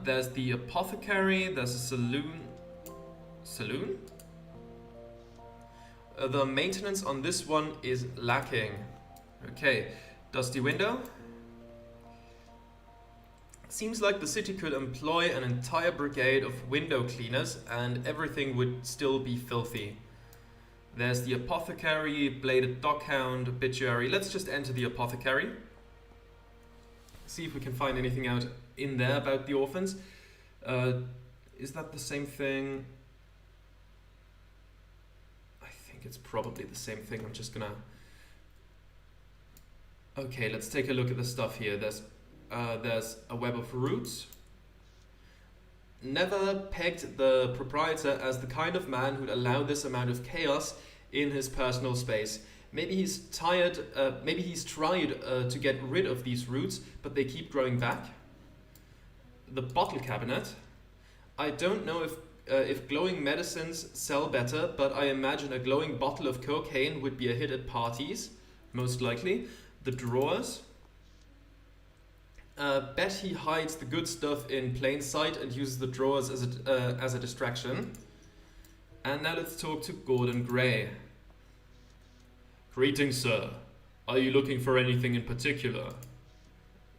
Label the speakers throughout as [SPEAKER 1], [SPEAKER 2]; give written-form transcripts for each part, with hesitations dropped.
[SPEAKER 1] There's the apothecary, there's a saloon. Saloon? The maintenance on this one is lacking. Okay, dusty window. Seems like the city could employ an entire brigade of window cleaners and everything would still be filthy. There's the apothecary, bladed dockhound, obituary. Let's just enter the apothecary. See if we can find anything out in there about the orphans. Is that the same thing? I think it's probably the same thing. I'm just gonna... Okay, let's take a look at the stuff here. There's a web of roots. Never pegged the proprietor as the kind of man who'd allow this amount of chaos in his personal space. Maybe he's tried to get rid of these roots, but they keep growing back. The bottle cabinet. I don't know if glowing medicines sell better, but I imagine a glowing bottle of cocaine would be a hit at parties, most likely. The drawers. Bet he hides the good stuff in plain sight and uses the drawers as a distraction. And now let's talk to Gordon Gray. Greetings, sir. Are you looking for anything in particular?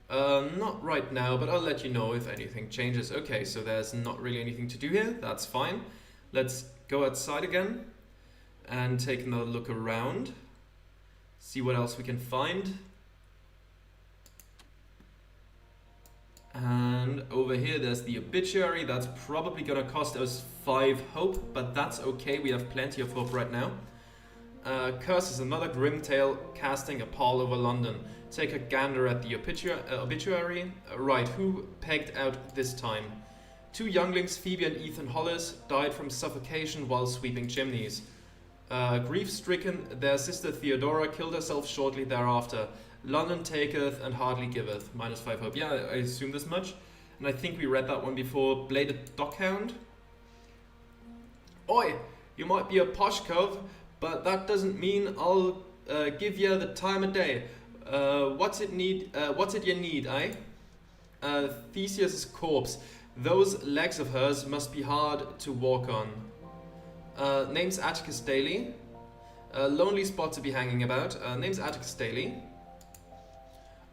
[SPEAKER 1] Not right now, but I'll let you know if anything changes. Okay, so there's not really anything to do here. That's fine. Let's go outside again and take another look around. See what else we can find. And over here there's the obituary. That's probably gonna cost us 5 hope, but that's okay. We have plenty of hope right now. Curse is another grim tale casting a pall over London. Take a gander at the obituary. Right, who pegged out this time? 2 younglings, Phoebe and Ethan Hollis, died from suffocation while sweeping chimneys. Grief-stricken, their sister Theodora killed herself shortly thereafter. London taketh and hardly giveth. -5 hope. Yeah, I assume this much. And I think we read that one before. Bladed dockhound. Oi, you might be a posh cove, but that doesn't mean I'll give you the time of day. What's it you need, eh? Theseus' corpse. Those legs of hers must be hard to walk on. Name's Atticus Daly. Lonely spot to be hanging about. Name's Atticus Daly.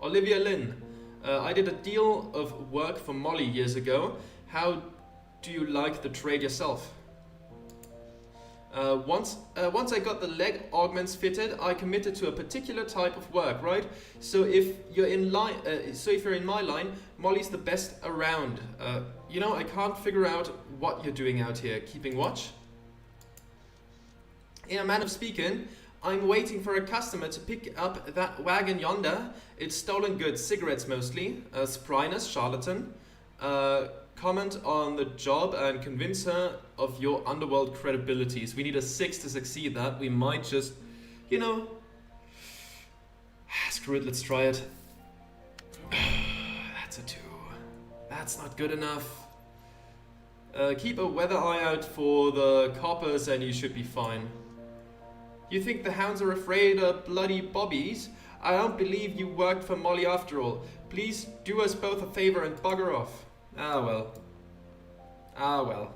[SPEAKER 1] Olivia Lynn. I did a deal of work for Molly years ago. How do you like the trade yourself? Once I got the leg augments fitted, I committed to a particular type of work, right? So if you're in my line, Molly's the best around. You know, I can't figure out what you're doing out here. Keeping watch? In a manner of speaking, I'm waiting for a customer to pick up that wagon yonder. It's stolen goods, cigarettes mostly. Spryness, charlatan. Comment on the job and convince her of your underworld credibilities. We need a 6 to succeed that. We might just, you know... Screw it, let's try it. That's a 2. That's not good enough. Keep a weather eye out for the coppers and you should be fine. You think the hounds are afraid of bloody bobbies? I don't believe you worked for Molly after all. Please do us both a favor and bugger off. Ah well. Ah well.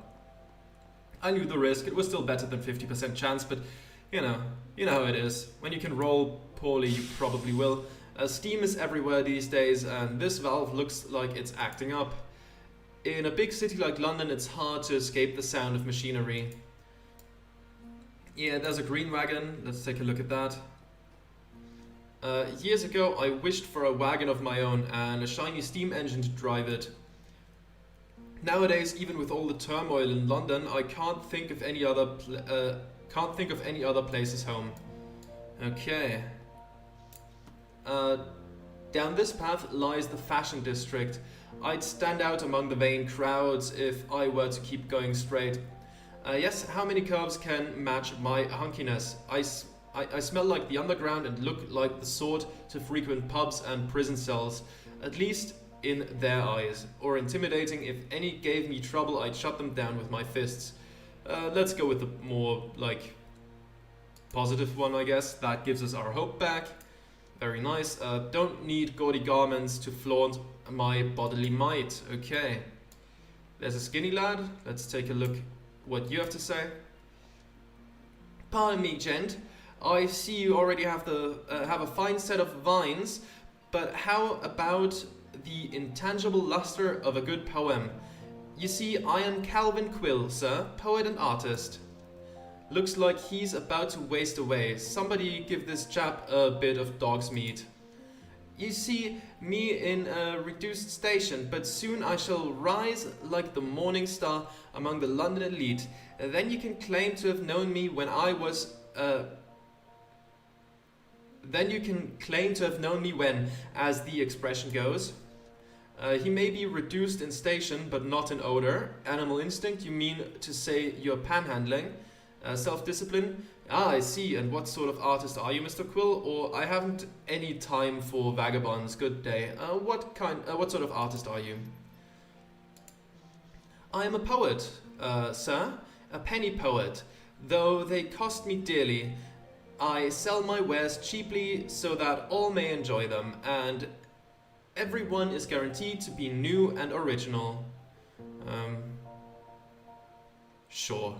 [SPEAKER 1] I knew the risk. It was still better than 50% chance, but you know how it is. When you can roll poorly, you probably will. Steam is everywhere these days, and this valve looks like it's acting up. In a big city like London, it's hard to escape the sound of machinery. Yeah, there's a green wagon. Let's take a look at that. Years ago, I wished for a wagon of my own and a shiny steam engine to drive it. Nowadays, even with all the turmoil in London, I can't think of any other place as home. Okay. Down this path lies the fashion district. I'd stand out among the vain crowds if I were to keep going straight. Yes, how many curves can match my hunkiness? I smell like the underground and look like the sort to frequent pubs and prison cells, at least in their eyes. Or intimidating. If any gave me trouble, I'd shut them down with my fists. Let's go with the more, like, positive one, I guess. That gives us our hope back. Very nice. Don't need gaudy garments to flaunt my bodily might. Okay. There's a skinny lad. Let's take a look what you have to say. Pardon me, gent. I see you already have a fine set of vines, but how about the intangible luster of a good poem? You see, I am Calvin Quill, sir, poet and artist. Looks like he's about to waste away. Somebody give this chap a bit of dog's meat. You see me in a reduced station, but soon I shall rise like the morning star among the London elite. Then you can claim to have known me when I was... Then you can claim to have known me when, as the expression goes. He may be reduced in station, but not in odor. Animal instinct, you mean to say you're panhandling? Self-discipline? Ah, I see. And what sort of artist are you, Mr. Quill? Or I haven't any time for vagabonds. Good day. What sort of artist are you? I am a poet, sir. A penny poet. Though they cost me dearly. I sell my wares cheaply so that all may enjoy them, and everyone is guaranteed to be new and original. Sure.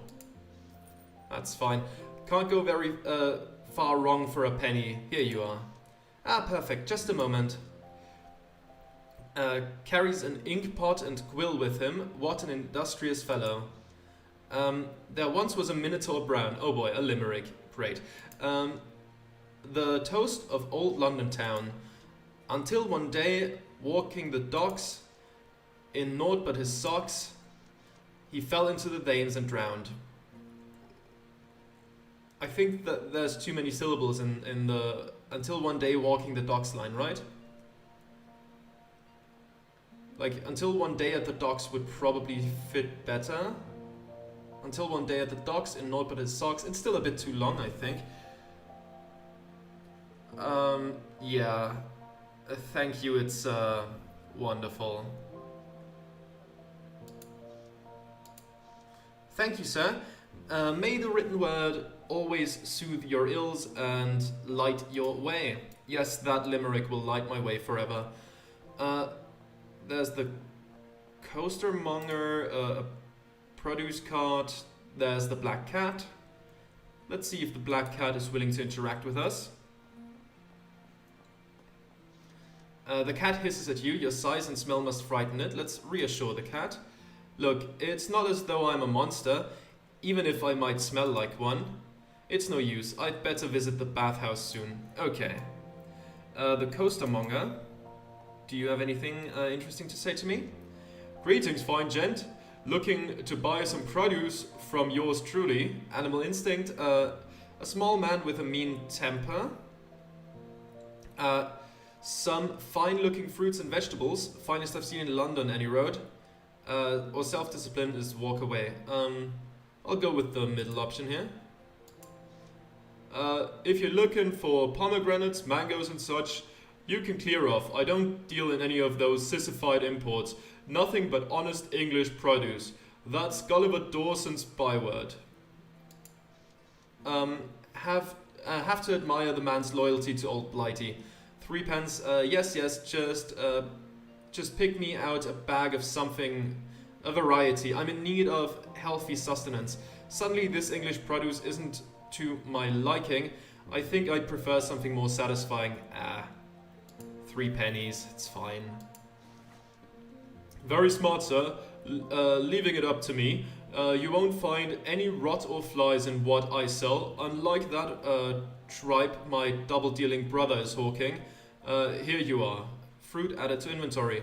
[SPEAKER 1] That's fine. Can't go very far wrong for a penny. Here you are. Ah, perfect. Just a moment. Carries an ink pot and quill with him. What an industrious fellow. There once was a Minotaur brown. Oh boy, a limerick. Great. The toast of old London town. Until one day, walking the docks, in naught but his socks, he fell into the Thames and drowned. I think that there's too many syllables in the until one day walking the docks line, right? Like, until one day at the docks would probably fit better. Until one day at the docks, in naught but his socks. It's still a bit too long, I think. Yeah. Thank you, it's wonderful. Thank you, sir. May the written word always soothe your ills and light your way. Yes, that limerick will light my way forever. There's the costermonger, a produce cart. There's the black cat. Let's see if the black cat is willing to interact with us. The cat hisses at you. Your size and smell must frighten it. Let's reassure the cat. Look, it's not as though I'm a monster, even if I might smell like one. It's no use. I'd better visit the bathhouse soon. Okay. The costermonger. Do you have anything interesting to say to me? Greetings, fine gent. Looking to buy some produce from yours truly. Animal instinct. A small man with a mean temper. Some fine-looking fruits and vegetables. Finest I've seen in London, any road. Or self-discipline is walk away. I'll go with the middle option here. If you're looking for pomegranates, mangoes and such, you can clear off. I don't deal in any of those sissified imports. Nothing but honest English produce. That's Gulliver Dawson's byword. Have to admire the man's loyalty to old Blighty. 3 pence. Yes, just pick me out a bag of something, a variety. I'm in need of healthy sustenance. Suddenly this English produce isn't to my liking. I think I'd prefer something more satisfying. 3 pennies, it's fine. Very smart, sir. Leaving it up to me. You won't find any rot or flies in what I sell, unlike that tripe my double-dealing brother is hawking. Here you are. Fruit added to inventory.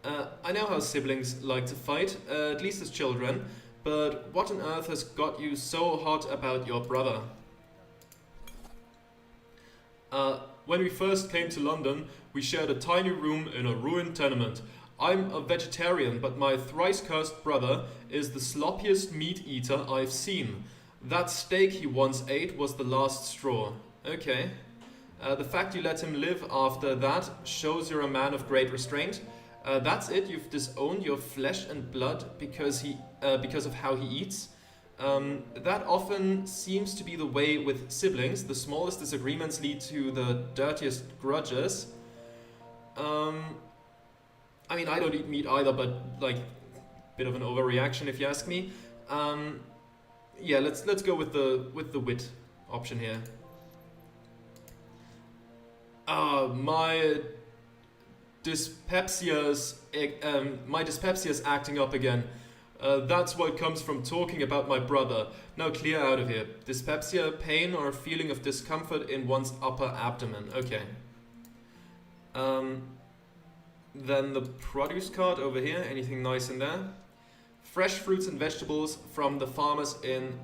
[SPEAKER 1] I know how siblings like to fight, at least as children, but what on earth has got you so hot about your brother? When we first came to London, we shared a tiny room in a ruined tenement. I'm a vegetarian, but my thrice-cursed brother is the sloppiest meat-eater I've seen. That steak he once ate was the last straw. Okay. The fact you let him live after that shows you're a man of great restraint. That's it, you've disowned your flesh and blood because of how he eats. That often seems to be the way with siblings. The smallest disagreements lead to the dirtiest grudges. I mean, I don't eat meat either, but, like, bit of an overreaction if you ask me. Yeah, let's go with the wit option here. My dyspepsia's acting up again. That's what comes from talking about my brother. Now clear out of here. Dyspepsia, pain or feeling of discomfort in one's upper abdomen. Okay. Then the produce cart over here. Anything nice in there? Fresh fruits and vegetables from the farmers in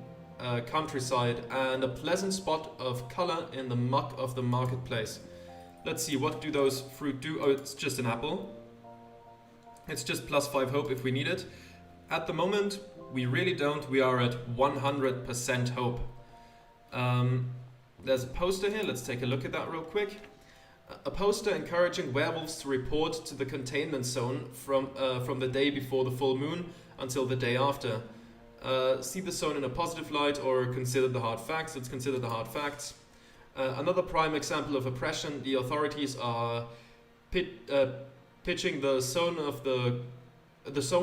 [SPEAKER 1] countryside and a pleasant spot of color in the muck of the marketplace. Let's see, what do those fruit do? Oh, it's just an apple. It's just +5 hope if we need it. At the moment, we really don't. We are at 100% hope. There's a poster here. Let's take a look at that real quick. A poster encouraging werewolves to report to the containment zone from the day before the full moon until the day after. See the zone in a positive light or consider the hard facts. Let's consider the hard facts. Another prime example of oppression. The authorities are pitching the zone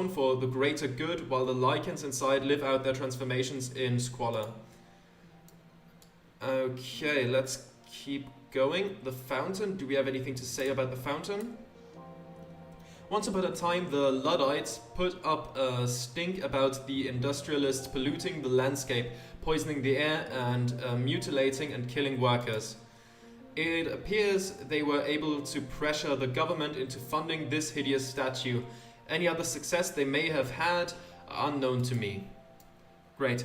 [SPEAKER 1] for the greater good, while the lichens inside live out their transformations in squalor. Okay, let's keep going. The fountain. Do we have anything to say about the fountain? Once upon a time, the Luddites put up a stink about the industrialists polluting the landscape, poisoning the air, and mutilating and killing workers. It appears they were able to pressure the government into funding this hideous statue. Any other success they may have had are unknown to me. Great.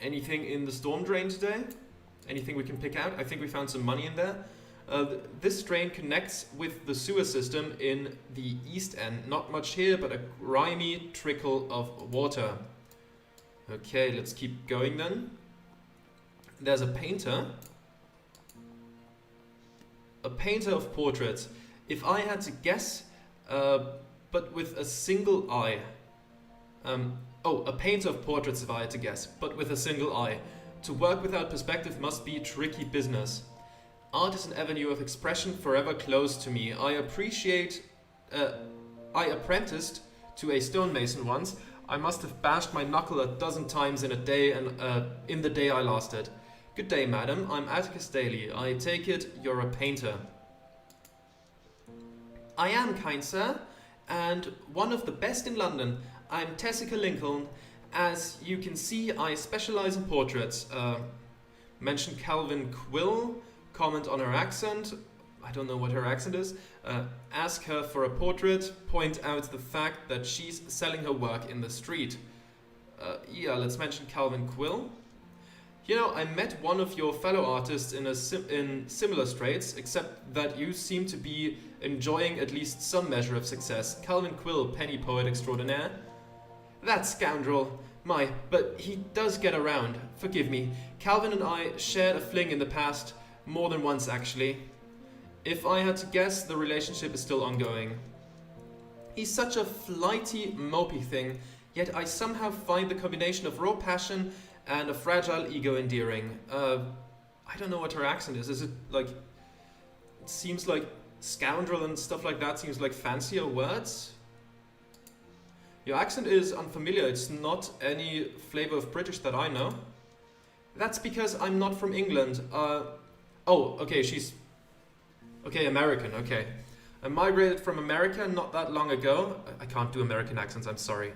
[SPEAKER 1] Anything in the storm drain today? Anything we can pick out? I think we found some money in there. This drain connects with the sewer system in the east end. Not much here, but a grimy trickle of water. Okay, let's keep going then. There's a painter. A painter of portraits. If I had to guess, but with a single eye. A painter of portraits if I had to guess, but with a single eye. To work without perspective must be tricky business. Art is an avenue of expression forever closed to me. I apprenticed to a stonemason once. I must have bashed my knuckle a dozen times in a day, and in the day I lasted. Good day, madam. I'm Atticus Daly. I take it you're a painter. I am, kind sir, and one of the best in London. I'm Tessica Lincoln. As you can see, I specialize in portraits. Mention Calvin Quill. Comment on her accent. I don't know what her accent is. Ask her for a portrait. Point out the fact that she's selling her work in the street. Yeah, let's mention Calvin Quill. You know, I met one of your fellow artists in similar straits, except that you seem to be enjoying at least some measure of success. Calvin Quill, penny poet extraordinaire. That scoundrel. My, but he does get around. Forgive me. Calvin and I shared a fling in the past. More than once, actually. If I had to guess, the relationship is still ongoing. He's such a flighty, mopey thing, yet I somehow find the combination of raw passion and a fragile ego endearing. I don't know what her accent is. Is it like... It seems like scoundrel and stuff like that seems like fancier words? Your accent is unfamiliar. It's not any flavor of British that I know. That's because I'm not from England. Oh, okay, she's... Okay, American, okay. I migrated from America not that long ago. I can't do American accents, I'm sorry.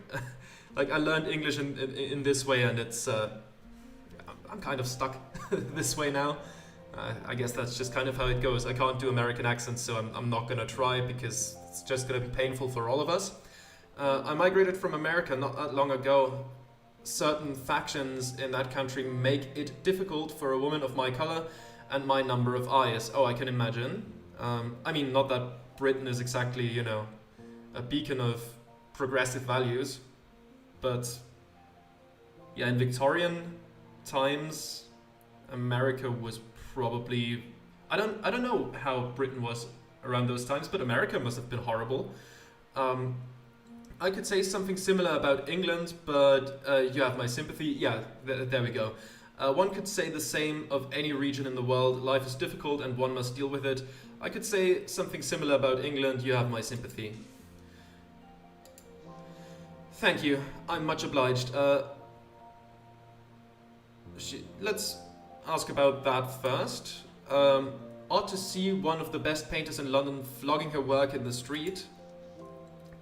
[SPEAKER 1] Like, I learned English in this way, and it's... I'm kind of stuck this way now. I guess that's just kind of how it goes. I can't do American accents, so I'm not gonna try, because it's just gonna be painful for all of us. I migrated from America not that long ago. Certain factions in that country make it difficult for a woman of my color and my number of eyes. Oh, I can imagine. I mean, not that Britain is exactly, you know, a beacon of progressive values, but yeah, in Victorian times, America was probably... I don't know how Britain was around those times, but America must have been horrible. I could say something similar about England, but you have my sympathy. Yeah, there we go. One could say the same of any region in the world. Life is difficult and one must deal with it. I could say something similar about England. You have my sympathy. Thank you. I'm much obliged. Let's ask about that first. Ought to see one of the best painters in London flogging her work in the street.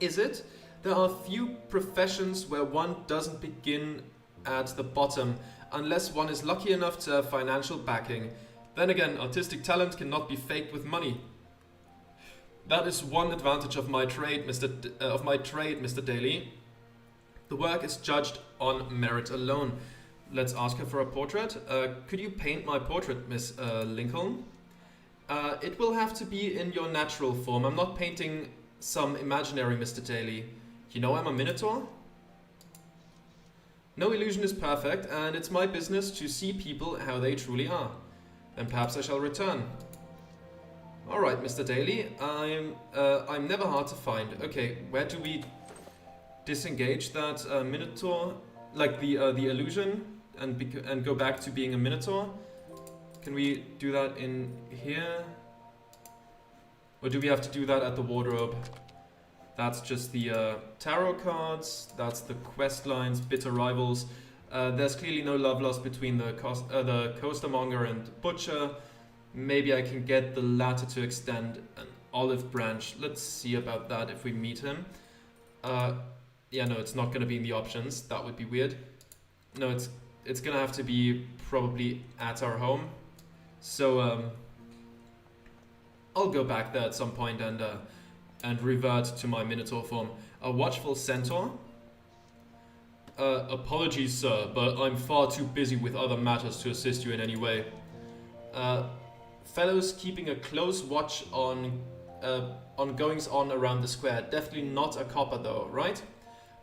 [SPEAKER 1] Is it? There are few professions where one doesn't begin at the bottom, unless one is lucky enough to have financial backing. Then again, artistic talent cannot be faked with money. That is one advantage of my trade, Mr. Daly. The work is judged on merit alone. Let's ask her for a portrait. Could you paint my portrait, Miss Lincoln? It will have to be in your natural form. I'm not painting some imaginary Mr. Daly. You know I'm a Minotaur? No illusion is perfect, and it's my business to see people how they truly are. Then perhaps I shall return. Alright, Mr. Daly, I'm never hard to find. Okay, where do we disengage that Minotaur? Like the illusion and go back to being a Minotaur? Can we do that in here? Or do we have to do that at the wardrobe? That's just the tarot cards, that's the quest lines, bitter rivals. There's clearly no love lost between the costermonger and butcher. Maybe I can get the latter to extend an olive branch. Let's see about that if we meet him. Yeah, no, it's not going to be in the options. That would be weird. No, it's going to have to be probably at our home. So I'll go back there at some point and revert to my Minotaur form. A watchful centaur. Apologies, sir, but I'm far too busy with other matters to assist you in any way. Fellows keeping a close watch on goings-on around the square. Definitely not a copper, though, right?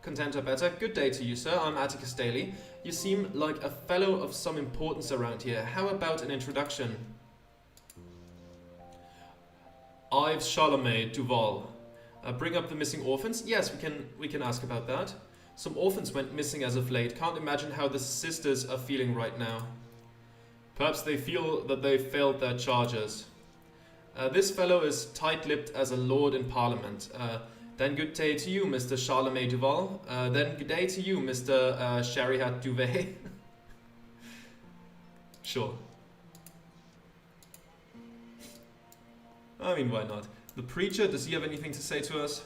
[SPEAKER 1] Content or better. Good day to you, sir. I'm Atticus Daly. You seem like a fellow of some importance around here. How about an introduction? Ives Charlemagne Duval. Bring up the missing orphans? Yes, we can ask about that. Some orphans went missing as of late. Can't imagine how the sisters are feeling right now. Perhaps they feel that they failed their charges. This fellow is tight-lipped as a lord in parliament. Then good day to you, Mr. Charlemagne Duval. Then good day to you, Mr. Sherryhat Duvet. Sure. I mean, why not? The preacher, does he have anything to say to us?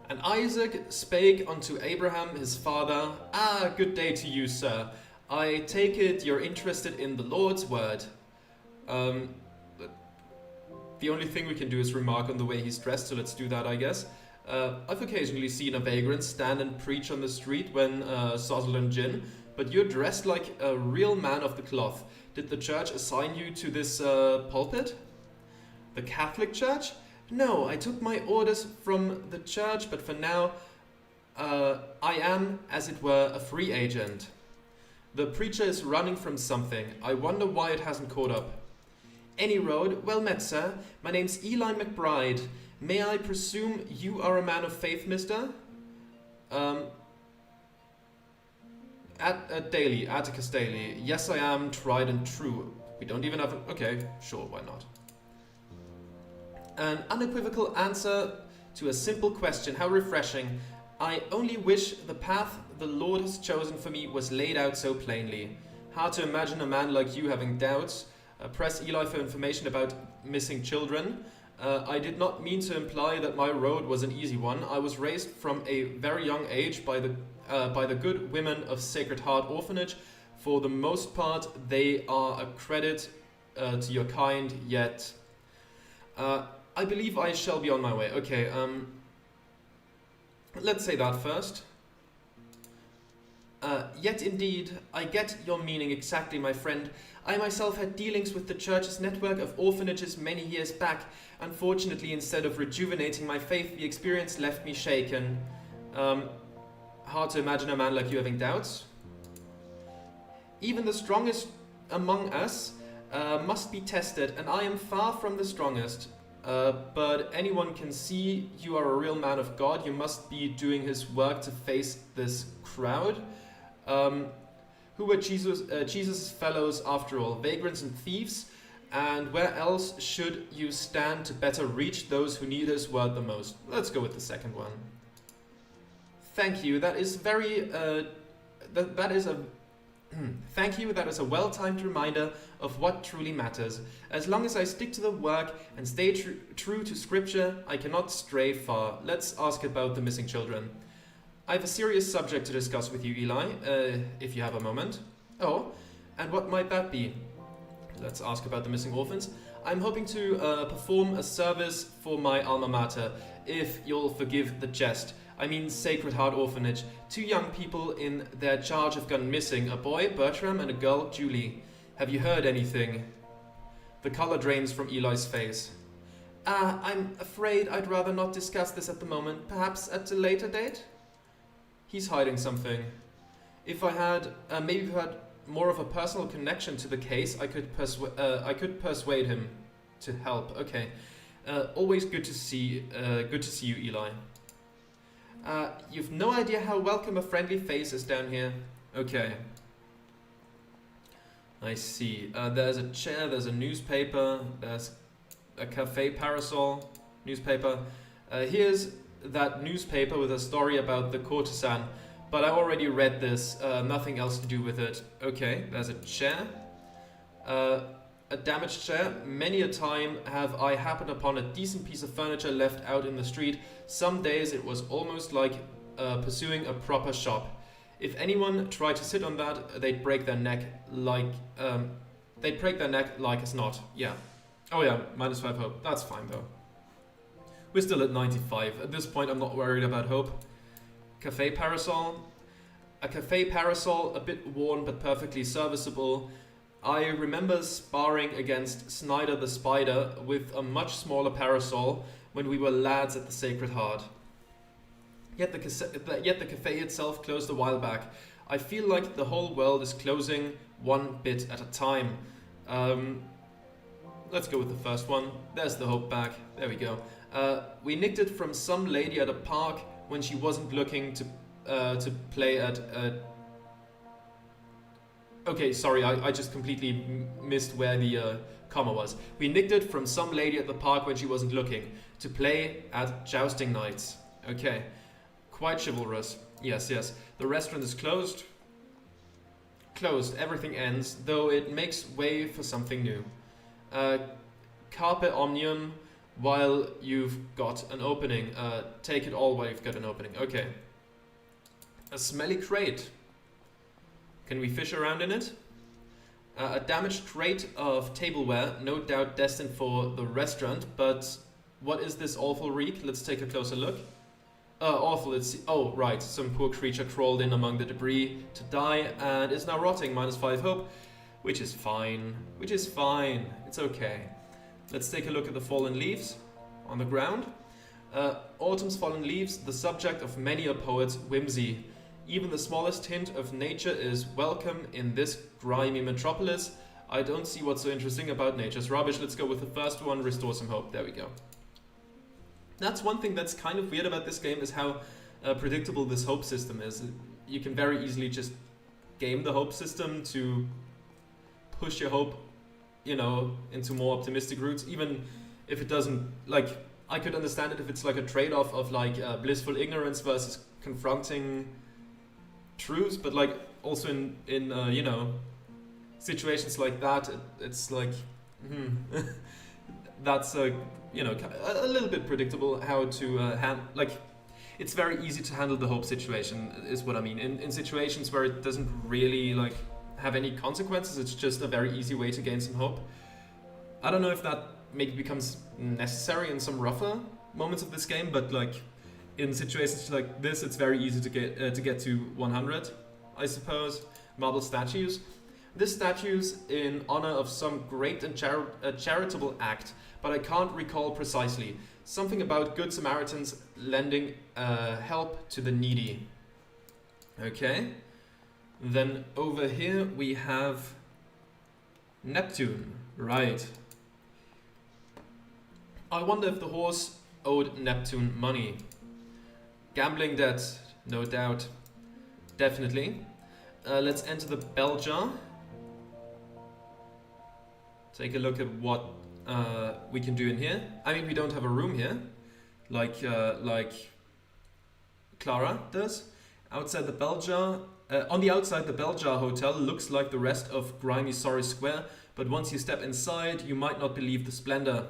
[SPEAKER 1] And Isaac spake unto Abraham his father, Ah, good day to you, sir. I take it you're interested in the Lord's word. The only thing we can do is remark on the way he's dressed, so let's do that, I guess. I've occasionally seen a vagrant stand and preach on the street when sozzle and gin, but you're dressed like a real man of the cloth. Did the church assign you to this pulpit? The Catholic Church? No, I took my orders from the church, but for now, I am, as it were, a free agent. The preacher is running from something. I wonder why it hasn't caught up. Any road? Well met, sir. My name's Eli McBride. May I presume you are a man of faith, mister? Daly, Atticus Daly. Yes, I am, tried and true. We don't even have an... Okay, sure, why not? An unequivocal answer to a simple question. How refreshing. I only wish the path the Lord has chosen for me was laid out so plainly. Hard to imagine a man like you having doubts. Press Eli for information about missing children. I did not mean to imply that my road was an easy one. I was raised from a very young age by the good women of Sacred Heart Orphanage. For the most part, they are a credit to your kind, yet... I believe I shall be on my way. Okay, let's say that first. Yet indeed, I get your meaning exactly, my friend. I myself had dealings with the church's network of orphanages many years back. Unfortunately, instead of rejuvenating my faith, the experience left me shaken. Hard to imagine a man like you having doubts. Even the strongest among us must be tested, and I am far from the strongest. But anyone can see you are a real man of God. You must be doing his work to face this crowd. Who were Jesus' fellows after all? Vagrants and thieves? And where else should you stand to better reach those who need his word the most? Let's go with the second one. Thank you. That is very. That is a. Thank you. That is a well-timed reminder of what truly matters. As long as I stick to the work and stay true to scripture, I cannot stray far. Let's ask about the missing children. I have a serious subject to discuss with you, Eli, if you have a moment. Oh, and what might that be? Let's ask about the missing orphans. I'm hoping to perform a service for my alma mater, if you'll forgive the jest. I mean Sacred Heart Orphanage. 2 young people in their charge have gone missing, a boy, Bertram, and a girl, Julie. Have you heard anything? The color drains from Eli's face. I'm afraid I'd rather not discuss this at the moment. Perhaps at a later date? He's hiding something. If I had, maybe had more of a personal connection to the case, I could persuade him to help. Okay. Always good to see you, Eli. You've no idea how welcome a friendly face is down here. Okay. I see. There's a chair, there's a newspaper, there's a cafe parasol, newspaper. Here's that newspaper with a story about the courtesan, but I already read this, nothing else to do with it. Okay, there's a chair. A damaged chair. Many a time have I happened upon a decent piece of furniture left out in the street. Some days it was almost like pursuing a proper shop. If anyone tried to sit on that, they'd break their neck like as not. Yeah. Oh yeah, -5 hope. That's fine though. We're still at 95. At this point, I'm not worried about hope. Cafe parasol. A cafe parasol, a bit worn but perfectly serviceable. I remember sparring against Snyder the Spider with a much smaller parasol when we were lads at the Sacred Heart. Yet the cafe itself closed a while back. I feel like the whole world is closing one bit at a time. Let's go with the first one. There's the hope back. There we go. We nicked it from some lady at a park when she wasn't looking to play at Okay, sorry, I just completely missed where the comma was. We nicked it from some lady at the park when she wasn't looking to play at jousting nights. Okay, quite chivalrous. Yes, yes. The restaurant is closed. Closed, everything ends, though it makes way for something new. Carpe omnium while you've got an opening. Take it all while you've got an opening. Okay. A smelly crate. Can we fish around in it? A damaged crate of tableware, no doubt destined for the restaurant, but what is this awful reek? Let's take a closer look. Awful, oh, right, some poor creature crawled in among the debris to die and is now rotting, -5 hope, which is fine, it's okay. Let's take a look at the fallen leaves on the ground. Autumn's fallen leaves, the subject of many a poet's whimsy. Even the smallest hint of nature is welcome in this grimy metropolis. I don't see what's so interesting about nature's rubbish. Let's go with the first one, restore some hope. There we go. That's one thing that's kind of weird about this game, is how predictable this hope system is. You can very easily just game the hope system to push your hope, you know, into more optimistic routes, even if it doesn't, like, I could understand it if it's like a trade-off of like blissful ignorance versus confronting truths, but like also in you know, situations like that, it's like that's you know, a little bit predictable how to like, it's very easy to handle the hope situation is what I mean. In situations where it doesn't really like have any consequences, it's just a very easy way to gain some hope. I don't know if that maybe becomes necessary in some rougher moments of this game, but like in situations like this, it's very easy to get to 100, I suppose. Marble statues. This statue's in honor of some great and charitable act, but I can't recall precisely. Something about good Samaritans lending help to the needy. Okay. Then over here we have Neptune. Right. I wonder if the horse owed Neptune money. Gambling debt, no doubt. Definitely. Let's enter the bell jar. take a look at what we can do in here. I mean, we don't have a room here, like Clara does. Outside the bell jar, on the outside, the bell jar hotel looks like the rest of grimy Sorris Square, but once you step inside, you might not believe the splendor.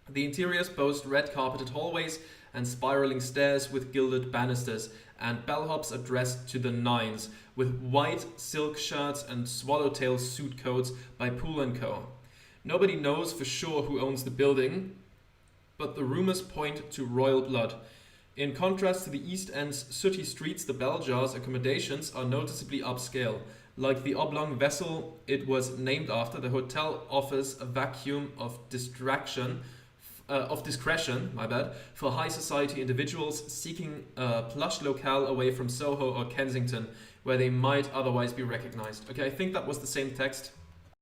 [SPEAKER 1] The interiors boast red carpeted hallways and spiraling stairs with gilded banisters, and bellhops are dressed to the nines, with white silk shirts and swallowtail suit coats by Poole & Co. Nobody knows for sure who owns the building, but the rumors point to royal blood. In contrast to the East End's sooty streets, the bell jar's accommodations are noticeably upscale. Like the oblong vessel it was named after, the hotel offers a vacuum of discretion, for high society individuals seeking a plush locale away from Soho or Kensington, where they might otherwise be recognized. Okay, I think that was the same text